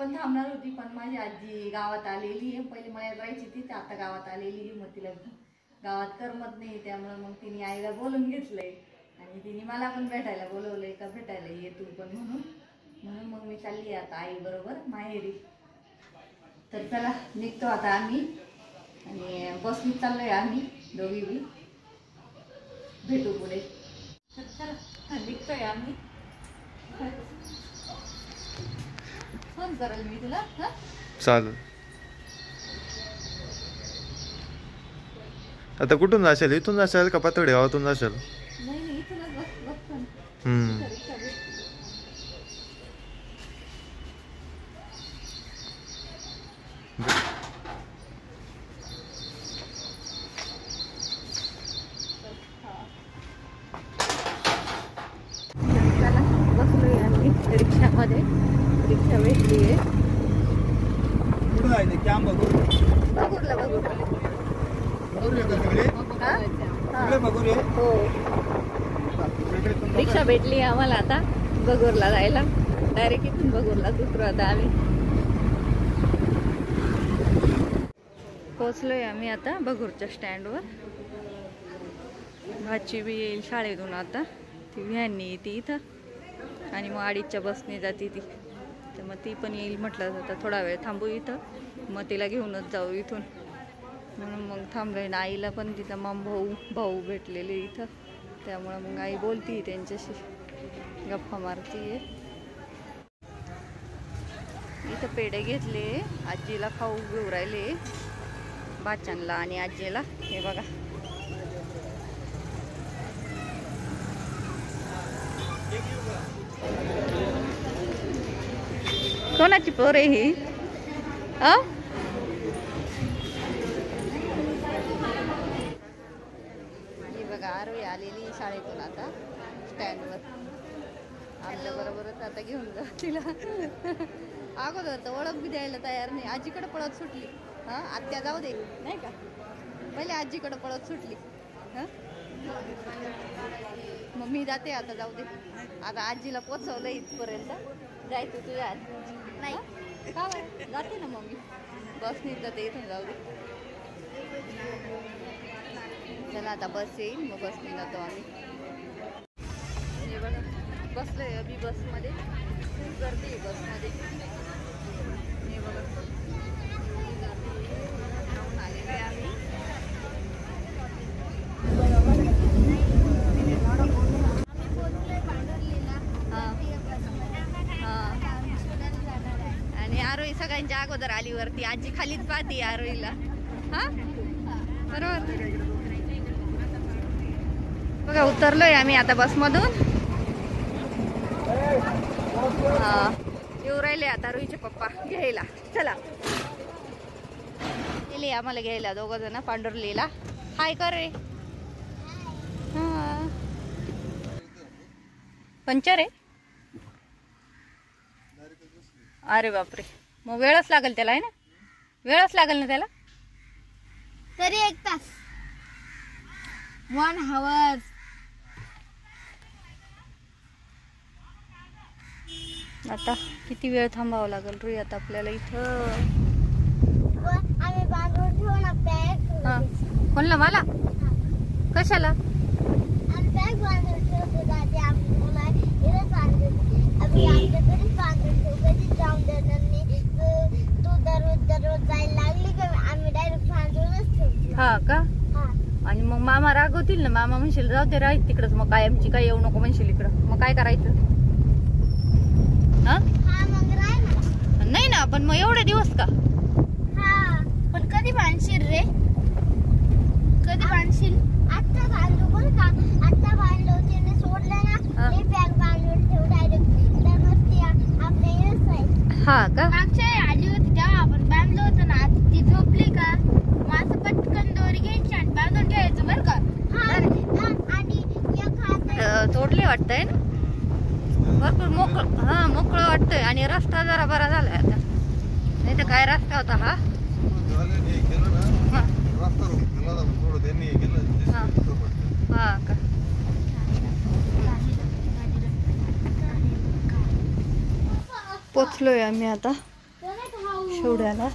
पण थांबणार होती, पण माझी आजी गावात आलेली आहे. पहिले मळ्यात राहायची ती, आता गावात आलेली आहे. मग तिला गावात करमत नाही, त्यामुळे मग तिने आईला बोलून घेतलंय आणि तिने मला पण भेटायला बोलवलंय का भेटायला ये तू पण म्हणून मग मी चालली आता आई बरोबर माहेरी. तर चला निघतो आता आम्ही आणि बसनी चाललोय आम्ही दोघी बी. भेटू पुढे. तर चला निघतोय आम्ही. फोन करेल मी तुला. चालेल. आता कुठून जाशाल? इथून जाशाल का पातळी गावातून जाशाल? नाही इथूनच बघतो. बसलोय आम्ही रिक्षामध्ये. रिक्षा भेटली आहे. रिक्षा भेटली आम्हाला आता बगूरला जायला. डायरेक्ट इथून बगूरला उतरू आता आम्ही. पोहोचलोय आम्ही आता बगूरच्या स्टँडवर. भाची बी येईल शाळेतून आता. ती व्हॅननी येते इथं आणि मग 2:30च्या बसने जाते ती. तर मग ती पण येईल म्हटलं जातं. थोडा वेळ थांबू इथं, मग तिला घेऊनच जाऊ इथून. म्हणून मग थांबलोय ना. आईला पण तिचा भाऊ भेटलेले इथं, त्यामुळं मग आई बोलती त्यांच्याशी, गप्पा मारतीये. इथं पेढे घेतले, आजीला खाऊ घेऊ राहिले, बाच्यांना आणि आजीला. हे बघा कोणाची पोर आहे ही? ही बघा आरोही आलेली शाळेतून आता स्टँडवर. आपल्या बरोबरच आता घेऊन जा तिला. अगोदर तर ओळख बी द्यायला तयार नाही. आजीकडे पळत सुटली. आत्या जाऊ दे नाही का, पहिले आजीकडे पळत सुटली. मग मी जाते आता, जाऊ दे. आता आजीला पोचवलं इथपर्यंत. जायचं तुझ्या नाही का? जाते ना मम्मी, बसने जाते इथून. जाऊ दे. चला आता बस येईल, मग बसने जातो आम्ही. हे बघा बसलोय अभि बसमध्ये. खूप गर्दी आहे बसमध्ये. हे बघा जाऊन आलेले आम्ही. आणि आरोही सगळ्यांच्या अगोदर आली वरती. आजी खालीच पाहते आरोहीला. बरोबर. बघा उतरलोय आम्ही आता बसमधून. येऊ राहिले आता आरोहीचे पप्पा घ्यायला. चला गेले आम्हाला घ्यायला दोघ जण पांढरलीला. हाय कर रे. पंचर आहे. अरे बापरे, मग वेळच लागेल त्याला आहे ना. वेळच लागेल ना त्याला तरी 1 तास. 1 hour. आता किती वेळ थांबावं लागेल रुई आता आपल्याला इथं. आम्ही बांधून ठेवू ना बॅग. कोणला? मला कशाला? आम्ही बॅग बांधून ठेवतो दादी. आम्हाला इथं बांधून आम्ही आमच्याकडे बांधून ठेवू. कधी जाऊन देणार नाही. तू दररोज जायला लागली का आम्ही डायरेक्ट बांधूनच ठेवतो. हा का? आणि मग मामा रागवतील ना. मामा म्हणशील जाऊ ते राहील तिकडच, मग काय आमची काय येऊ नको म्हणशील इकडं. मग काय करायचं? मग राह ना. नाही ना, पण मग एवढे दिवस का? पण कधी बांधशील रे? कधी बांधशील? आता बांधू बरं का. आता बांधलो त्याने सोडलं ना. मी बॅग बांधून ठेवू डायरेक्ट. तर मग ती आपल्या येत नाही. हा का? मागच्या आली होती तेव्हा आपण बांधलं होतं ना. ती झोपली का माझं पटकन दोरी घ्यायची आणि बांधून ठेवायचं बरं का. आणि एक हात तोडले वाटतंय ना. भरपूर मोकळं वाटतंय. आणि रस्ता जरा बरा झालाय आता. नाही तर काय रस्ता होता हा. हा का? पोचलोय आम्ही आता एवढ्याला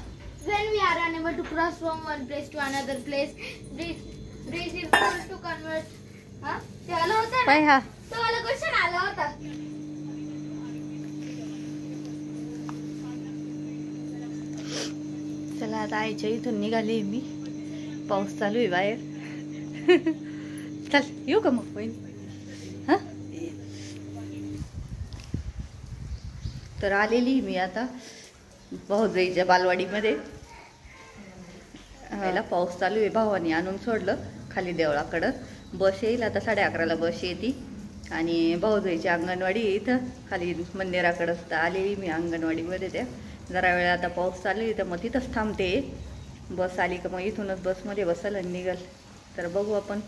When we are unable to cross from one place to another place, bridge is used to convert. हा ते आलं होतं ना? पाय हा तो वाला क्वेश्चन आला होता. चला आता आईच्या इथून निघाले मी. पाऊस चालू आहे बाहेर. चल येऊ का मग बहीण? हा तर आलेली मी आता भाऊजाईच्या बालवाडीमध्ये. याला पाऊस चालू आहे. भावाने आणून सोडलं खाली देवळाकडं. बस येईल आता 11:30ला बस येते. आणि भाऊजाईची अंगणवाडी आहे इथं खाली मंदिराकडं. तर आलेली मी अंगणवाडीमध्ये. त्या जरा वेळ आता पाऊस चालू आहे तर मग तिथंच थांबते. बस आली का मग इथूनच बसमध्ये बसायला निघाल. तर बघू आपण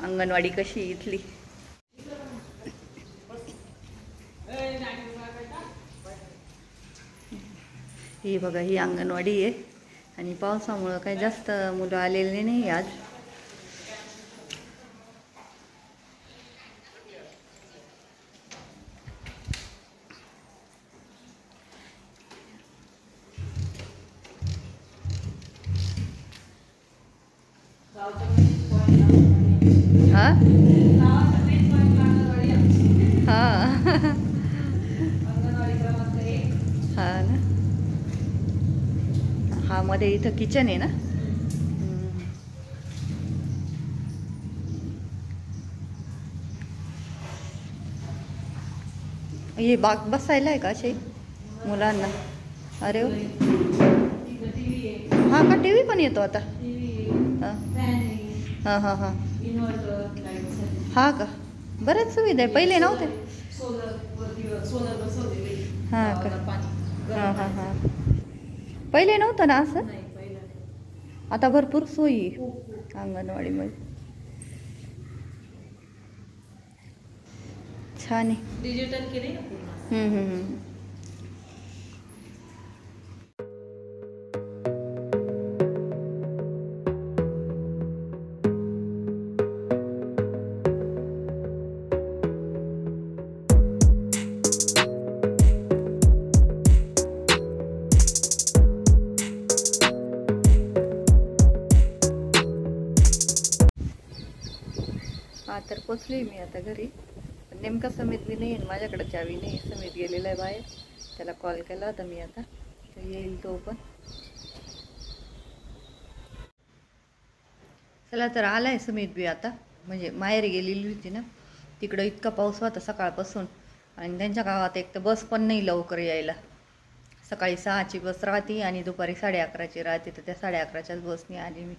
अंगणवाडी कशी इथली. ही बघा ही अंगणवाडी आहे. आणि पावसामुळं काही जास्त मुलं आलेले नाही आज. हा हा हा ना. हा मध्ये इथं किचन आहे ना. हे बाग बसायला आहे का असे मुलांना? अरे वा. हा का टी व्ही पण येतो आता? हां हां हां हा का. बऱ्याच सुविधा आहे. पहिले नव्हते. हां का. हां हां हां पहिले नव्हतं ना असं. आता भरपूर सोयी अंगणवाडीमध्ये. छान आहे. डिजिटल केले ना पूर्ण. हा तर पोचली मी आता घरी. नेमका समित बी नाही आहे माझ्याकडे. चावी नाही. समित गेलेला आहे बाहेर. त्याला कॉल केला होता मी. आता तर येईल तो पण. चला तर आलाय समित बी आता. म्हणजे माहेर गेलेली होती ना. तिकडं इतका पाऊस होता सकाळपासून. आणि त्यांच्या गावात एक तर बस पण नाही लवकर यायला. सकाळी 6ची बस राहते आणि दुपारी 11:30ची राहते. तर त्या 11:30च्याच बसने आली मी.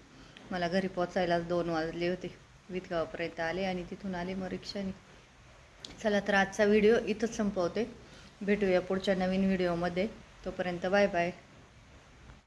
मला घरी पोचायला 2 वाजले होते. वितगावापर्यंत आले आणि तिथून आले मग रिक्षाने. चला तर आजचा व्हिडिओ इथंच संपवते. भेटूया पुढच्या नवीन व्हिडिओमध्ये. तोपर्यंत बाय बाय.